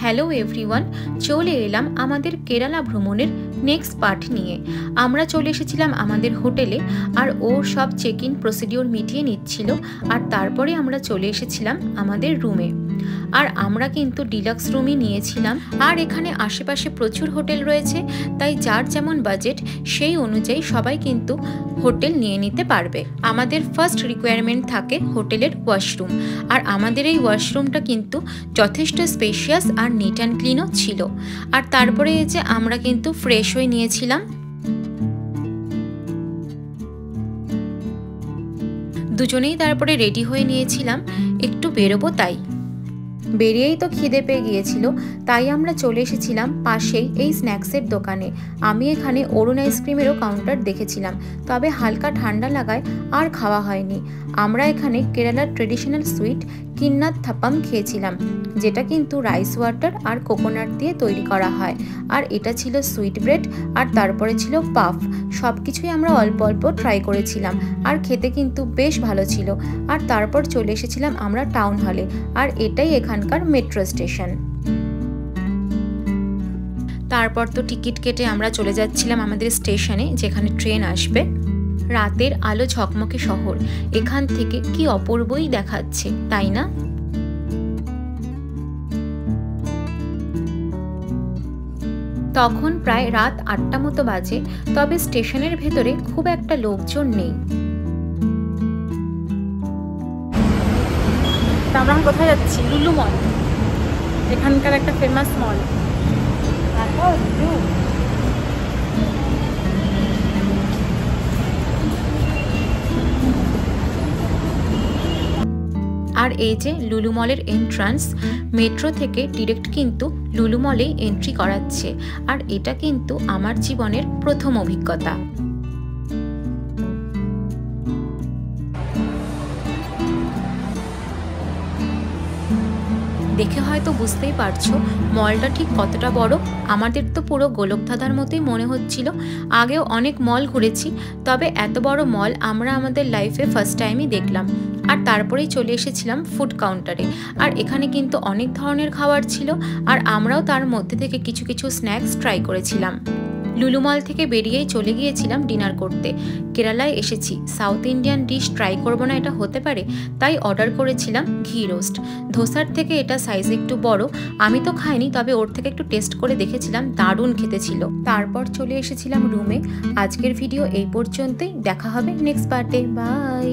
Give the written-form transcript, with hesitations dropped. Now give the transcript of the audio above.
Hello everyone, চলে এলাম আমাদের কেরালা ভ্রমণের নেক্সট পার্ট নিয়ে। আমরা চলে এসেছিলাম আমাদের হোটেলে, আর ও সব চেক ইন প্রসিডিওর মিটিয়ে নিচ্ছিল, আর তারপরে আমরা চলে এসেছিলাম আমাদের রুমে। আর আমরা কিন্তু ডিলাক্স রুমই নিয়েছিলাম। আর এখানে আশেপাশে প্রচুর হোটেল রয়েছে, তাই যার যেমন বাজেট সেই অনুযায়ী সবাই কিন্তু হোটেল নিয়ে নিতে পারবে। আমাদের ফার্স্ট রিকোয়ারমেন্ট থাকে হোটেলের ওয়াশরুম, আর আমাদের এই ওয়াশরুমটা কিন্তু যথেষ্ট স্পেশিয়াস আর নিট অ্যান্ড ক্লিনও ছিল। আর তারপরে এই যে আমরা কিন্তু ফ্রেশ হয়ে নিয়েছিলাম, দুজনেই তারপরে রেডি হয়ে নিয়েছিলাম একটু বেরোবো। তাই বেরিয়েই তো খিদে পেয়ে গিয়েছিল, তাই আমরা চলে এসেছিলাম পাশেই এই স্ন্যাক্সের দোকানে। আমি এখানে অরুণ আইসক্রিমেরও কাউন্টার দেখেছিলাম, তবে হালকা ঠান্ডা লাগায় আর খাওয়া হয়নি। আমরা এখানে কেরালার ট্রেডিশনাল সুইট কিন্নাত থাপাম খেয়েছিলাম, যেটা কিন্তু রাইস ওয়াটার আর কোকোনাট দিয়ে তৈরি করা হয়। আর এটা ছিল সুইট ব্রেড, আর তারপরে ছিল পাফ। সব কিছুই আমরা অল্প অল্প ট্রাই করেছিলাম, আর খেতে কিন্তু বেশ ভালো ছিল। আর তারপর চলে এসেছিলাম আমরা টাউন হলে, আর এটাই এখানকার মেট্রো স্টেশন। তারপর তো টিকিট কেটে আমরা চলে যাচ্ছিলাম আমাদের স্টেশনে, যেখানে ট্রেন আসবে। রাতের আলো ঝকমকে শহর এখান থেকে কি অপূর্বই দেখাচ্ছে, তাই না? তখন প্রায় রাত ৮টা মতো বাজে, তবে স্টেশনের ভেতরে খুব একটা লোকজন নেই। আমরা কোথায় যাচ্ছি? লুলু মল, এখানকার একটা ফেমাস মল। আর এই যে লুলু মলের এন্ট্রান্স, মেট্রো থেকে ডিরেক্ট কিন্তু লুলু মলেই এন্ট্রি করাচ্ছে। আর এটা কিন্তু আমার জীবনের প্রথম অভিজ্ঞতা। দেখে হয়তো বুঝতেই পারছো মলটা ঠিক কতটা বড়। আমাদের তো পুরো গোলকধাঁধার মতোই মনে হচ্ছিল। আগেও অনেক মল ঘুরেছি, তবে এত বড় মল আমরা আমাদের লাইফে ফার্স্ট টাইমই দেখলাম। আর তারপরেই চলে এসেছিলাম ফুড কাউন্টারে, আর এখানে কিন্তু অনেক ধরনের খাবার ছিল, আর আমরাও তার মধ্যে থেকে কিছু কিছু স্ন্যাক্স ট্রাই করেছিলাম। লুলু মল থেকে বেরিয়েই চলে গিয়েছিলাম ডিনার করতে। কেরালায় এসেছি, সাউথ ইন্ডিয়ান ডিশ ট্রাই করবো না এটা হতে পারে, তাই অর্ডার করেছিলাম ঘি রোস্ট। ধোসার থেকে এটা সাইজ একটু বড়, আমি তো খাইনি, তবে ওর থেকে একটু টেস্ট করে দেখেছিলাম, দারুণ খেতে ছিল। তারপর চলে এসেছিলাম রুমে। আজকের ভিডিও এই পর্যন্তই, দেখা হবে নেক্সট পার্টে। বাই।